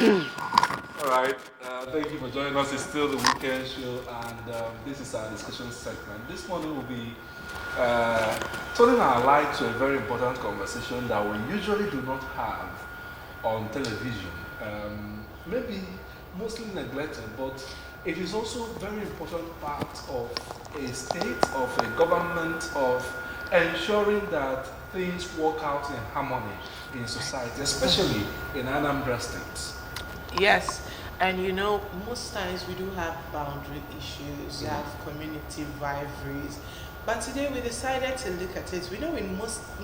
All right. Thank you for joining us. It's still the weekend show, and this is our discussion segment. This morning will be turning our light to a very important conversation that we usually do not have on television. Maybe mostly neglected, but it is also a very important part of a state, of a government, of ensuring that things work out in harmony in society, especially in Anambra State. Yes, and most times we do have boundary issues, we have community rivalries. But today we decided to look at it. We know we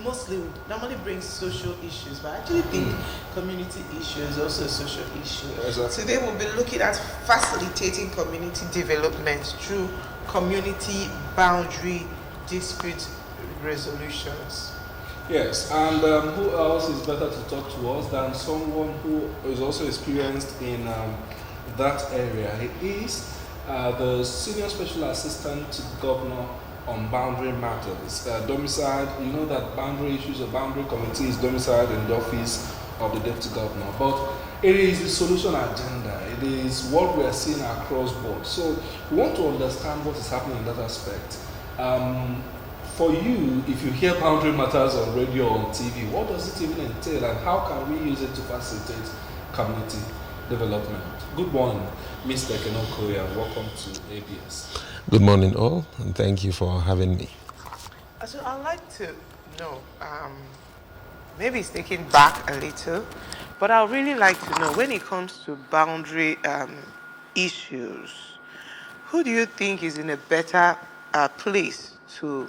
mostly normally bring social issues, but I actually think community issue is also a social issue. Exactly. Today we'll be looking at facilitating community development through community boundary dispute resolutions. Yes, and who else is better to talk to us than someone who is also experienced in that area? He is the Senior Special Assistant to the Governor on Boundary Matters. Domiciled, you know that boundary issues or boundary committee is domiciled in the office of the Deputy Governor. But it is the solution agenda. It is what we are seeing across board. So we want to understand what is happening in that aspect. For you, if you hear boundary matters on radio or on TV, what does it even entail and how can we use it to facilitate community development? Good morning, Mr. Kenokoya, and welcome to ABS. Good morning, all, and thank you for having me. So I'd like to know, maybe it's taking back a little, but I'd really like to know when it comes to boundary issues, who do you think is in a better place to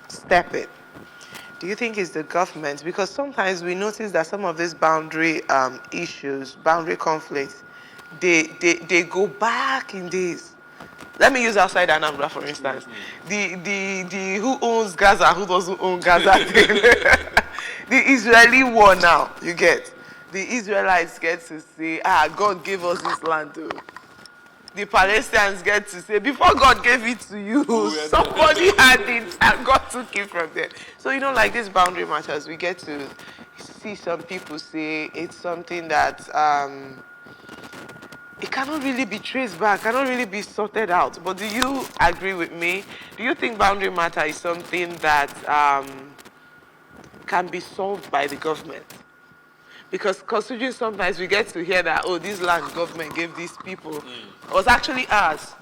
step in? Do you think it's the government? Because sometimes we notice that some of these boundary issues, boundary conflicts, they go back in days. Let me use outside Anambra, for instance. The who owns Gaza, who doesn't own Gaza thing. The Israeli war now, you get. The Israelites get to say, God gave us this land too. The Palestinians get to say, before God gave it to you, somebody had it and God took it from there. So, like these boundary matters, we get to see some people say it's something that it cannot really be traced back, cannot really be sorted out. But do you agree with me? Do you think boundary matter is something that can be solved by the government? Because considering sometimes we get to hear that, this land government gave these people, it was actually ours.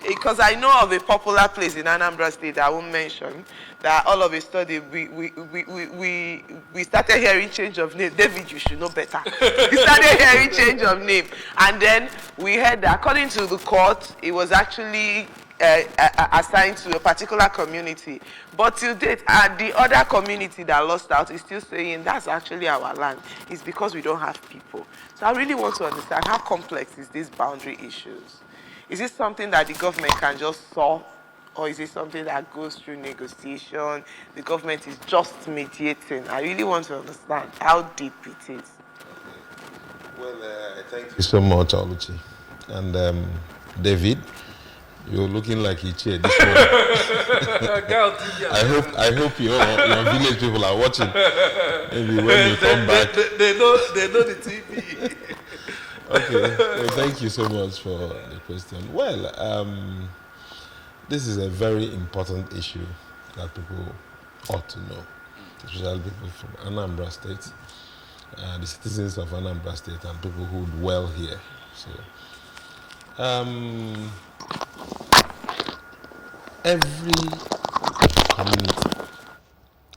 Because I know of a popular place in Anambra State I won't mention, that all of a sudden we started hearing change of name. David, you should know better. We started hearing change of name. And then we heard that according to the court, it was actually assigned to a particular community. But till date, the other community that lost out is still saying that's actually our land. It's because we don't have people. So I really want to understand how complex is these boundary issues. Is it something that the government can just solve? Or is it something that goes through negotiation? The government is just mediating. I really want to understand how deep it is. Well, thank you so much, Oluchi. And David, you're looking like Ichie this morning. I hope your village people are watching. Maybe when you come back. They know the TV. Okay, well, thank you so much for the question. Well, this is a very important issue that people ought to know, especially people from Anambra State, the citizens of Anambra State and people who dwell here. So, every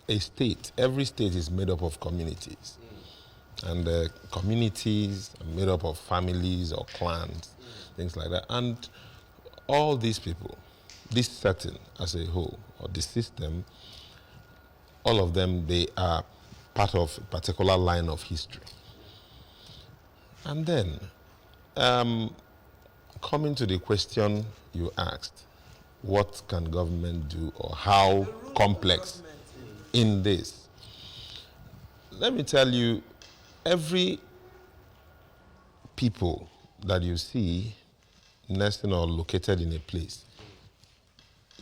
community, every state is made up of communities. And communities are made up of families or clans, things like that. And all these people, this setting as a whole, or the system, all of them, they are part of a particular line of history. And then, coming to the question you asked, what can government do or how complex in this? Let me tell you, every people that you see nesting or located in a place,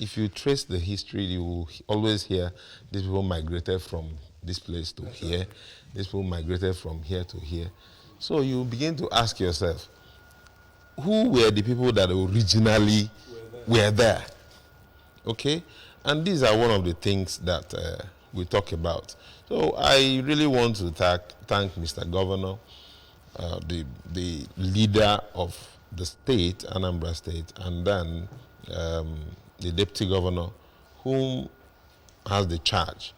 if you trace the history, you will always hear these people migrated from this place to here, these people migrated from here to here. So you begin to ask yourself, who were the people that originally were there? Okay? And these are one of the things that we talk about. So I really want to thank Mr. Governor, the leader of the state, Anambra State, and then the deputy governor, whom has the charge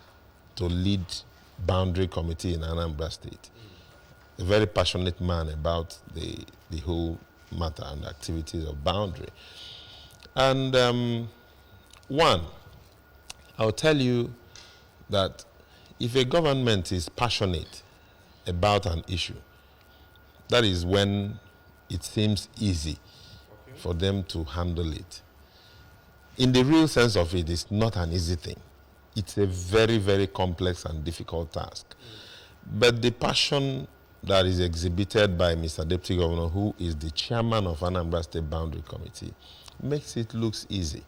to lead boundary committee in Anambra State. A very passionate man about the whole matter and activities of boundary. And one, I'll tell you that if a government is passionate about an issue, that is when it seems easy for them to handle it. In the real sense of it, it's not an easy thing. It's a very, very complex and difficult task. But the passion that is exhibited by Mr. Deputy Governor, who is the chairman of Anambra State Boundary Committee, makes it look easy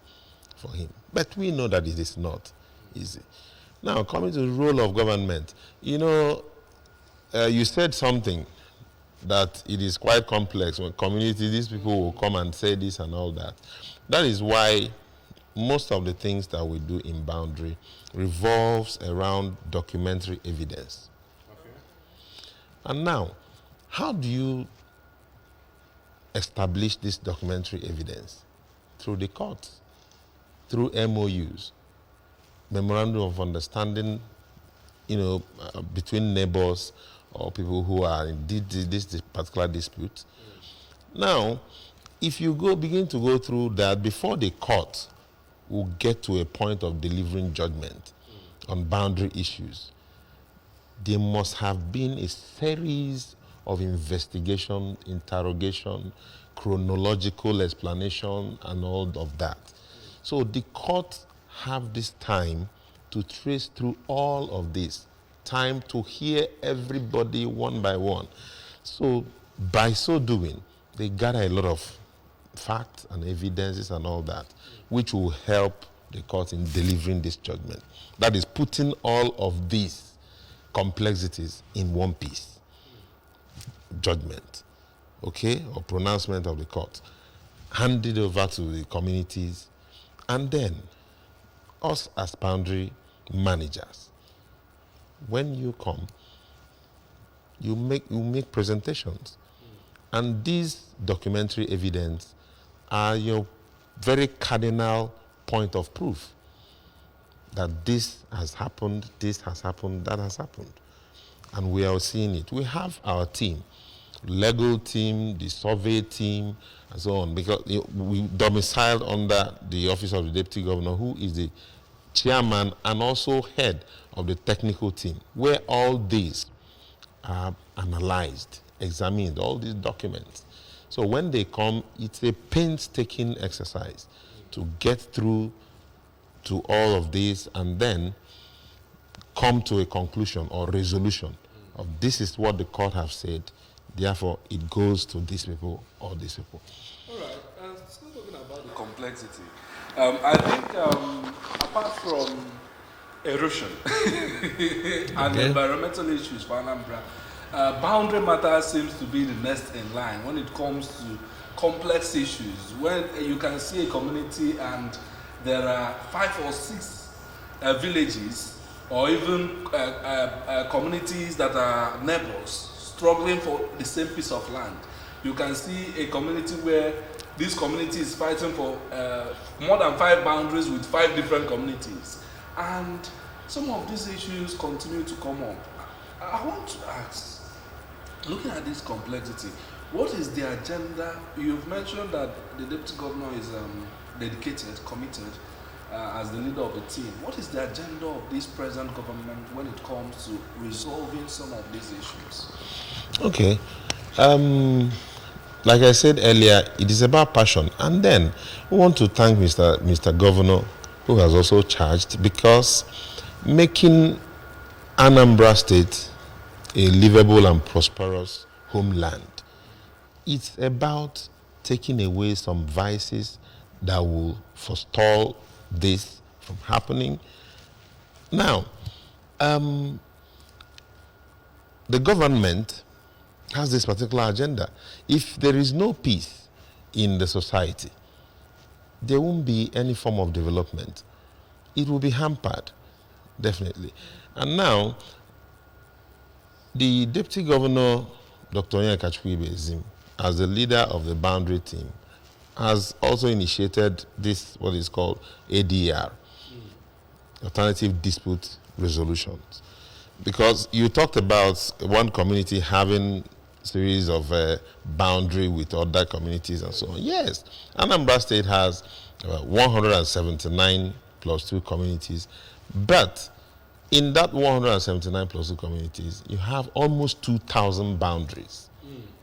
for him. But we know that it is not easy. Now, coming to the role of government, you know, you said something that it is quite complex. When community, these people will come and say this and all that. That is why most of the things that we do in boundary revolves around documentary evidence. Okay. And now, how do you establish this documentary evidence? Through the courts, through MOUs, memorandum of understanding, you know, between neighbors or people who are in this particular dispute. Now, if you begin to go through that before the court will get to a point of delivering judgment on boundary issues, there must have been a series of investigation, interrogation, chronological explanation, and all of that. So the courts have this time to trace through all of this, time to hear everybody one by one. So by so doing, they gather a lot of facts and evidences and all that, which will help the court in delivering this judgment. That is putting all of these complexities in one piece. Judgment, okay, or pronouncement of the court, handed over to the communities, and then us as boundary managers. When you come, you make presentations. And these documentary evidence are your very cardinal point of proof that this has happened, that has happened. And we are seeing it. We have our team, legal team, the survey team, and so on, because we domiciled under the office of the deputy governor, who is the chairman and also head of the technical team, where all these are analyzed, examined, all these documents. So when they come, it's a painstaking exercise to get through to all of this and then come to a conclusion or resolution of this is what the court have said, therefore it goes to these people or these people. All right, still talking about the complexity. I think apart from erosion and environmental issues for Anambra, boundary matter seems to be the next in line when it comes to complex issues. When you can see a community and there are 5 or 6 villages or even communities that are neighbors struggling for the same piece of land. You can see a community where this community is fighting for more than 5 boundaries with 5 different communities. And some of these issues continue to come up. I want to ask, looking at this complexity, what is the agenda? You've mentioned that the deputy governor is dedicated, committed as the leader of the team. What is the agenda of this present government when it comes to resolving some of these issues? Okay. Like I said earlier, it is about passion. And then we want to thank Mr. Governor, who has also charged, because making Anambra State a livable and prosperous homeland, it's about taking away some vices that will forestall this from happening. Now, the government has this particular agenda. If there is no peace in the society, there won't be any form of development. It will be hampered, definitely. And now, the Deputy Governor, Dr. Onyeka Chukwuibezim, as the leader of the boundary team, has also initiated this, what is called ADR, Alternative Dispute Resolutions. Because you talked about one community having series of boundary with other communities and so on. Yes, Anambra State has 179 plus 2 communities, but in that 179 plus 2 communities, you have almost 2,000 boundaries,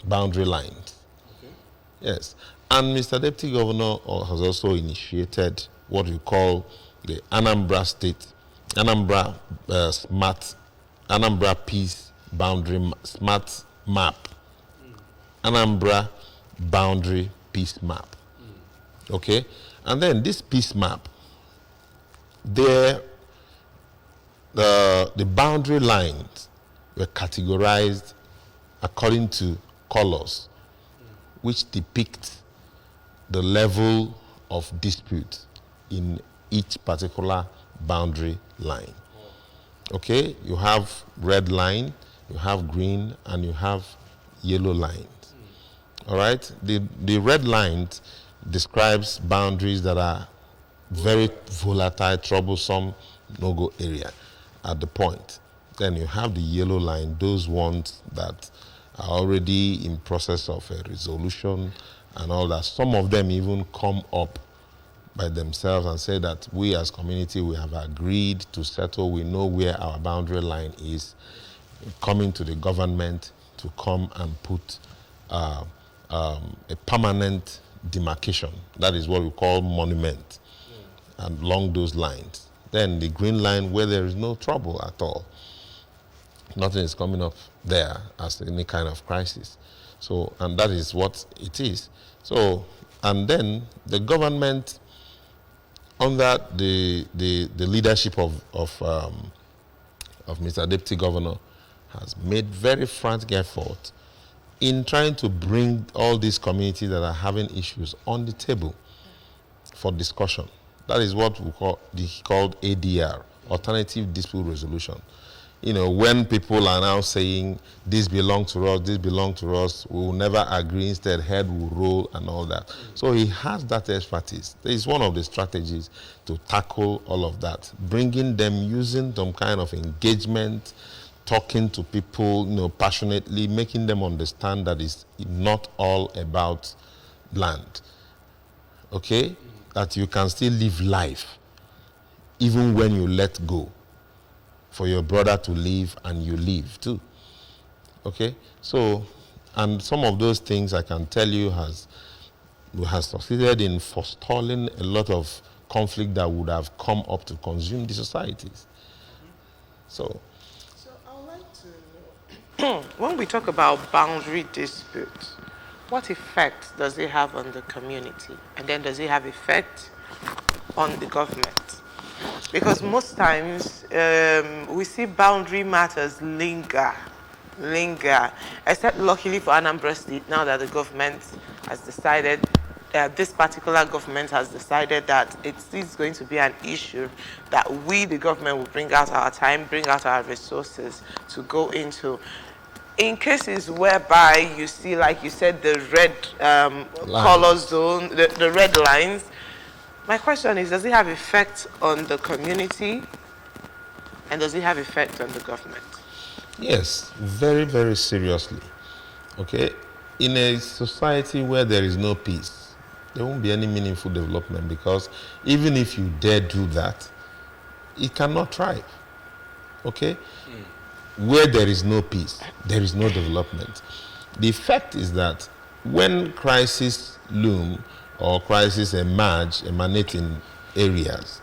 boundary lines. Okay. Yes, and Mr. Deputy Governor has also initiated what we call the Anambra State, Anambra Anambra Peace Boundary Smart Map, Anambra Boundary Peace Map. Okay, and then this peace map, the boundary lines were categorized according to colors, which depict the level of dispute in each particular boundary line. Okay, you have red line, you have green, and you have yellow lines. All right, the red line describes boundaries that are very volatile, troublesome, no-go area at the point. Then you have the yellow line, those ones that are already in process of a resolution and all that. Some of them even come up by themselves and say that we as community, we have agreed to settle, we know where our boundary line is, coming to the government to come and put a permanent demarcation. That is what we call monument, and along those lines. Then the green line, where there is no trouble at all. Nothing is coming up there as any kind of crisis. So, and that is what it is. So, and then the government, under the leadership of Mr. Deputy Governor, has made very frantic effort in trying to bring all these communities that are having issues on the table for discussion. That is what we called ADR, Alternative Dispute Resolution. You know, when people are now saying, this belongs to us, this belongs to us, we will never agree, instead head will roll and all that. So he has that expertise. It's one of the strategies to tackle all of that, bringing them, using some kind of engagement, talking to people, you know, passionately, making them understand that it's not all about land, okay? That you can still live life, even when you let go, for your brother to live and you live too. Okay? So, and some of those things I can tell you has succeeded in forestalling a lot of conflict that would have come up to consume the societies. So I would like to know, when we talk about boundary disputes, what effect does it have on the community? And then does it have effect on the government? Because most times we see boundary matters linger, except luckily for Anambra State, now that the government has decided, this particular government has decided that it is going to be an issue that we, the government, will bring out our time, bring out our resources to go into. In cases whereby you see, like you said, the red color zone, the red lines, my question is, does it have effect on the community, and does it have effect on the government? Yes, very, very seriously. Okay? In a society where there is no peace, there won't be any meaningful development, because even if you dare do that, it cannot thrive. Okay? Where there is no peace, there is no development. The effect is that when crises loom or crises emanate in areas,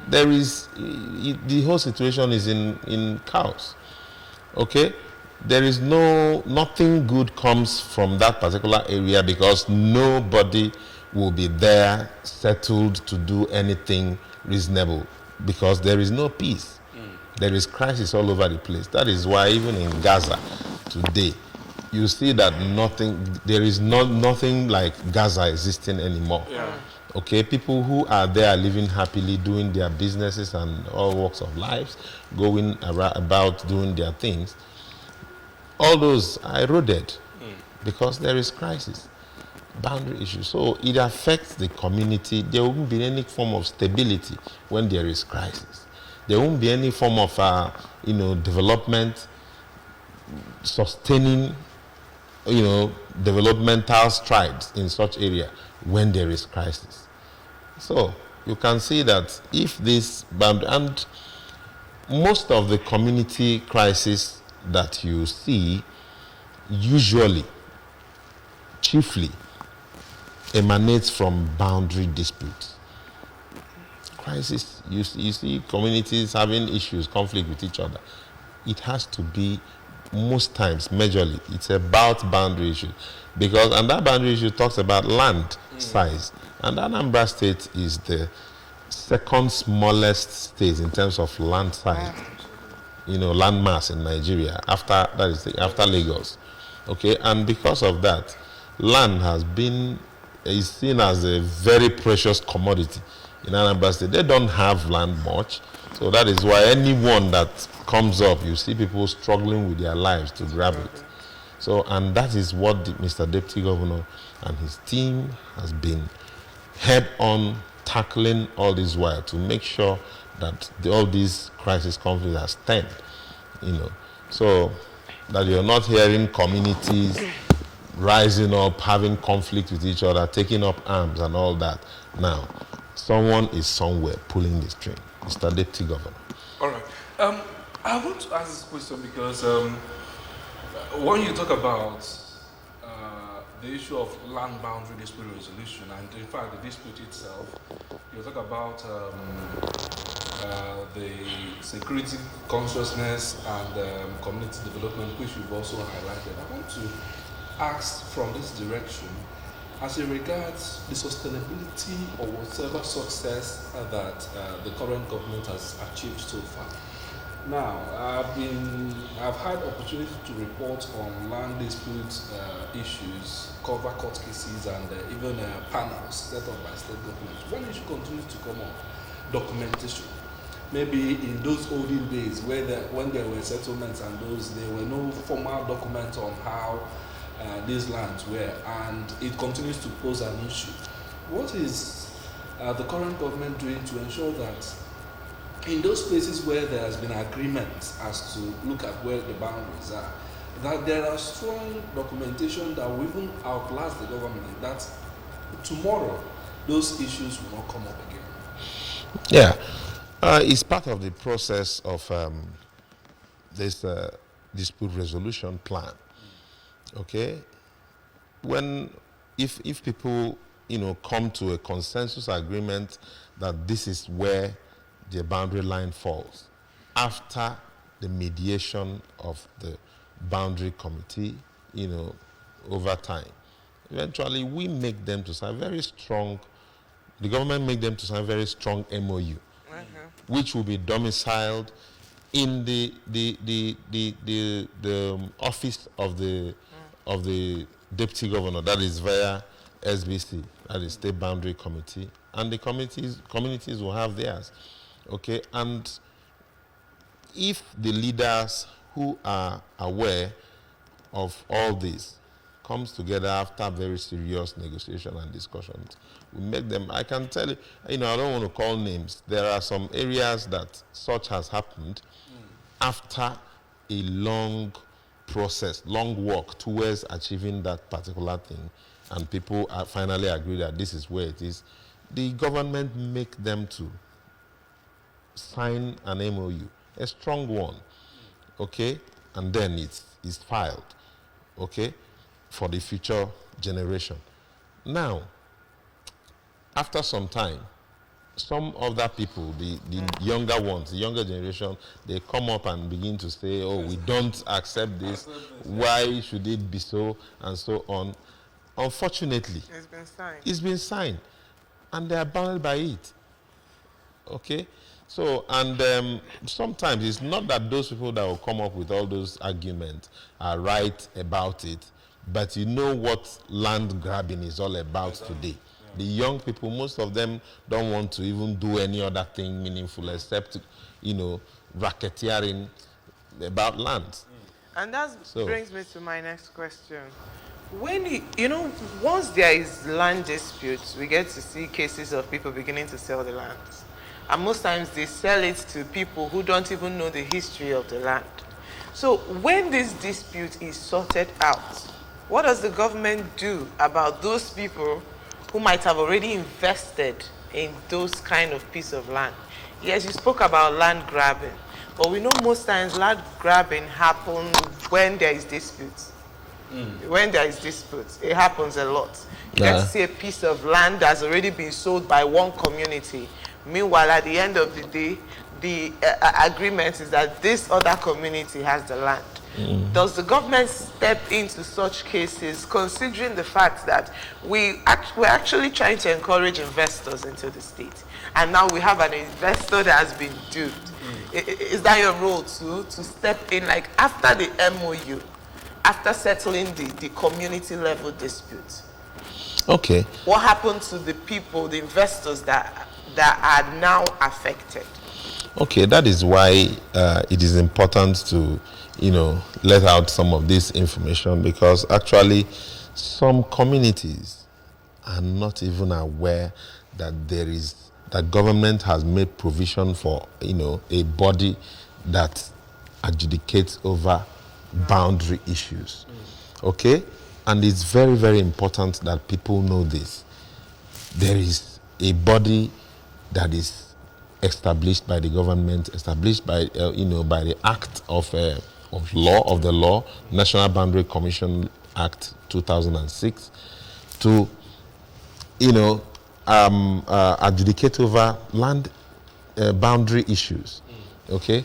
there is, the whole situation is in chaos. Okay? There is nothing good comes from that particular area, because nobody will be there settled to do anything reasonable, because there is no peace. There is crisis all over the place. That is why even in Gaza today, you see that there is nothing like Gaza existing anymore. Yeah. Okay, people who are there living happily, doing their businesses and all walks of lives, going about doing their things, all those are eroded because there is crisis, boundary issues. So it affects the community. There won't be any form of stability when there is crisis. There won't be any form of development, sustaining developmental strides in such area when there is crisis. So you can see that if this boundary, and most of the community crisis that you see usually, chiefly, emanates from boundary disputes. Crisis, you see communities having issues, conflict with each other. It has to be, most times, majorly, it's about boundary issues. And that boundary issue talks about land size. And Anambra State is the second smallest state in terms of land size, land mass in Nigeria, after Lagos. Okay, and because of that, land is seen as a very precious commodity in Anambra State. They don't have land much, so that is why anyone that comes up, you see people struggling with their lives to grab it. So, and that is what Mr. Deputy Governor and his team has been head on tackling all this while to make sure that all these crisis conflicts are stemmed, so that you're not hearing communities rising up, having conflict with each other, taking up arms and all that. Now, someone is somewhere pulling the string. Mr. Deputy Governor. All right. I want to ask this question because when you talk about the issue of land boundary dispute resolution, and in fact the dispute itself, you talk about the security consciousness and community development, which you've also highlighted. I want to ask from this direction, as it regards the sustainability or whatever success that the current government has achieved so far. Now, I've had opportunity to report on land dispute issues, cover court cases, and even panels set up by state government. One issue continues to come up: documentation. Maybe in those olden days, when there were settlements and there were no formal documents on how these lands were, and it continues to pose an issue. What is the current government doing to ensure that in those places where there has been agreement as to look at where the boundaries are, that there are strong documentation that will even outlast the government, that tomorrow those issues will not come up again? Yeah, it's part of the process of this dispute resolution plan. Okay, if people come to a consensus agreement that this is where the boundary line falls, after the mediation of the boundary committee, over time, eventually we make them to sign very strong. The government make them to sign very strong MOU, which will be domiciled in the office of the deputy governor, that is via SBC, that is State Boundary Committee, and the communities will have theirs. Okay, and if the leaders who are aware of all this comes together after very serious negotiation and discussions, we make them, I can tell you, I don't want to call names. There are some areas that such has happened after a long process, long work towards achieving that particular thing, and people are finally agree that this is where it is. The government make them to sign an MOU, a strong one, okay, and then it's filed, okay, for the future generation. Now, after some time, some other people, the younger ones, the younger generation, they come up and begin to say, oh, we don't accept this, why should it be so, and so on. Unfortunately, it's been signed, and they are bound by it. Okay? So, and sometimes it's not that those people that will come up with all those arguments are right about it, but you know what land grabbing is all about today. The young people, most of them don't want to even do any other thing meaningful except, racketeering about land. And that brings me to my next question. When once there is land disputes, we get to see cases of people beginning to sell the land. And most times they sell it to people who don't even know the history of the land. So when this dispute is sorted out, what does the government do about those people who might have already invested in those kind of piece of land? Yes, you spoke about land grabbing, but we know most times land grabbing happens when there is disputes. When there is disputes, it happens a lot. You get to see a piece of land that's already been sold by one community. Meanwhile, at the end of the day, the agreement is that this other community has the land. Does the government step into such cases, considering the fact that we're actually trying to encourage investors into the state, and now we have an investor that has been duped? Is that your role too, to step in, like after the MOU, after settling the community level disputes? Okay. What happened to the people, the investors that are now affected? Okay, that is why it is important to, let out some of this information, because actually some communities are not even aware that that government has made provision for, a body that adjudicates over boundary issues. Okay? And it's very, very important that people know this. There is a body that is established by the government, established by, by the act of the law, National Boundary Commission Act 2006, to, adjudicate over land boundary issues. Okay?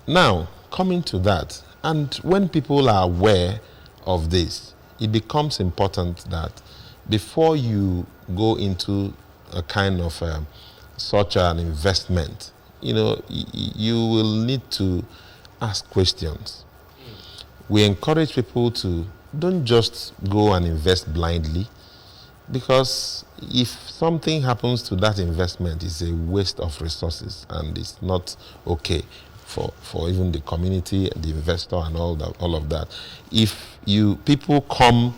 Now, coming to that, and when people are aware of this, it becomes important that before you go into a kind of such an investment, you will need to ask questions. We encourage people to don't just go and invest blindly, because if something happens to that investment, it's a waste of resources and it's not okay for even the community, the investor, and all of that. If people come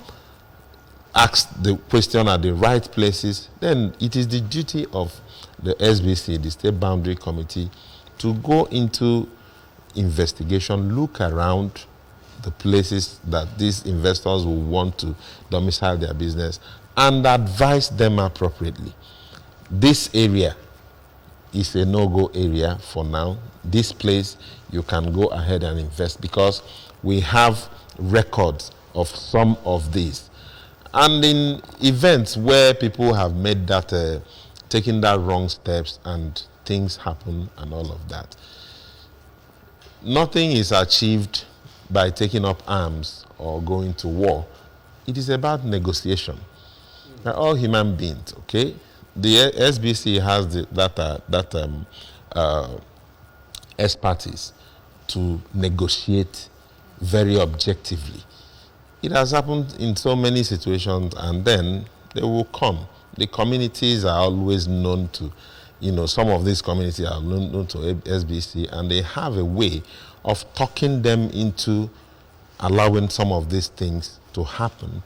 ask the question at the right places, then it is the duty of the SBC, the State Boundary Committee, to go into investigation, look around the places that these investors will want to domicile their business, and advise them appropriately. This area is a no-go area for now. This place, you can go ahead and invest, because we have records of some of these. And in events where people have made that, taken that wrong steps and things happen and all of that, nothing is achieved by taking up arms or going to war. It is about negotiation. We're all human beings, okay? The SBC has that expertise to negotiate very objectively. It has happened in so many situations, and then they will come. The communities are always known to, some of these communities are known to SBC, and they have a way of talking them into allowing some of these things to happen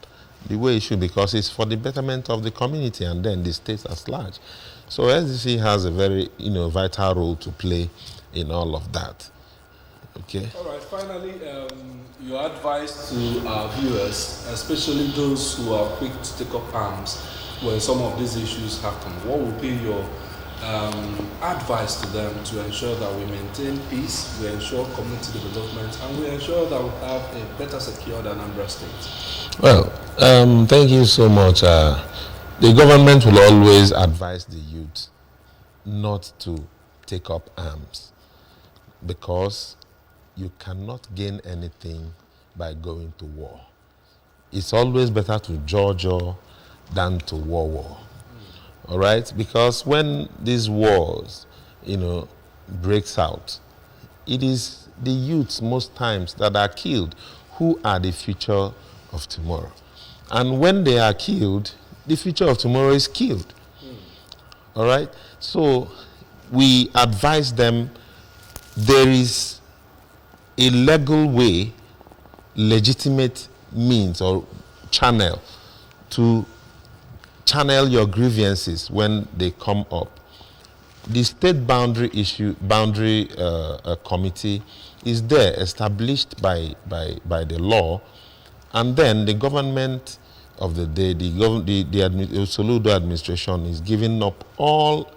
the way it should, because it's for the betterment of the community and then the state at large. So SBC has a very, vital role to play in all of that. Okay. All right. Finally, your advice to our viewers, especially those who are quick to take up arms when some of these issues happen, what would be your advice to them to ensure that we maintain peace, we ensure community development, and we ensure that we have a better secured Anambra State? Well, thank you so much. The government will always advise the youth not to take up arms, because you cannot gain anything by going to war. It's always better to judge than to war. All right? Because when these wars, breaks out, it is the youths most times that are killed who are the future of tomorrow. And when they are killed, the future of tomorrow is killed. All right? So we advise them there is a legal way, legitimate means or channel to channel your grievances when they come up. The state boundary committee is there, established by the law, and then the government of the day, the Soludo administration is giving up all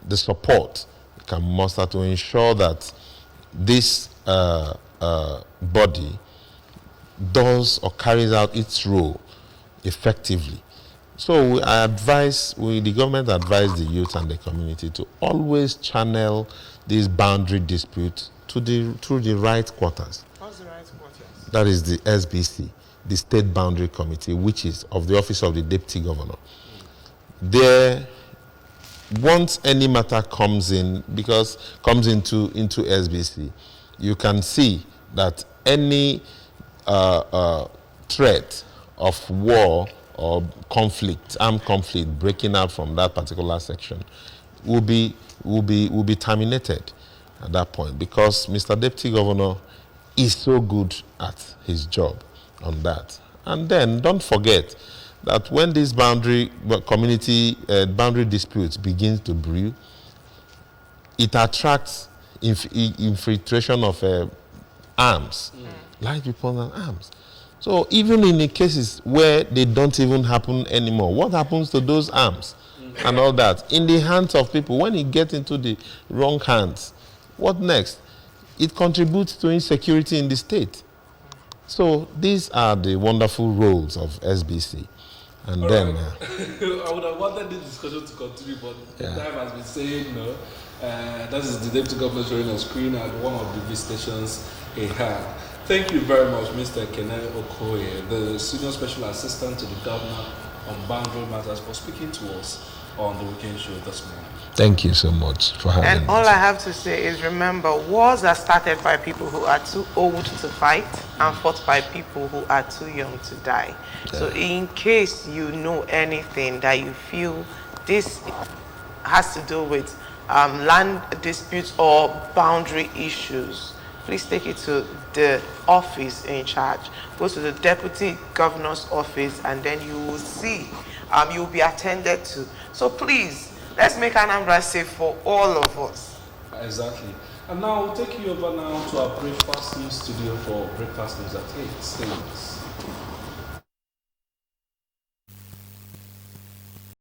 the support it can muster to ensure that this body does or carries out its role effectively. So the government advised the youth and the community to always channel these boundary disputes through the right quarters. What's the right quarters? That is the SBC, the State Boundary Committee, which is of the Office of the Deputy Governor. There, once any matter comes into SBC, you can see that any threat of war or armed conflict breaking out from that particular section will be terminated at that point, because Mr. Deputy Governor is so good at his job on that. And then don't forget that when these boundary disputes begin to brew, it attracts infiltration of arms, live people and arms. So even in the cases where they don't even happen anymore, what happens to those arms and all that? In the hands of people, when it gets into the wrong hands, what next? It contributes to insecurity in the state. So these are the wonderful roles of SBC. And all then... right. I would have wanted this discussion to continue, but the time has been saying no. That is the Deputy Governor showing on screen at one of the visitations he had. Thank you very much, Mr. Kene Okoye, the Senior Special Assistant to the Governor on Boundary Matters, for speaking to us on the Weekend Show this morning. Thank you so much for having me. And all I have to say is, remember, wars are started by people who are too old to fight and fought by people who are too young to die. Yeah. So in case you know anything that you feel this has to do with land disputes or boundary issues, please take it to the office in charge. Go to the Deputy Governor's office, and then you will see, you will be attended to. So please, let's make Anambra safe for all of us. Exactly. And now we'll take you over now to our breakfast news studio for breakfast news at 8. Stay with us.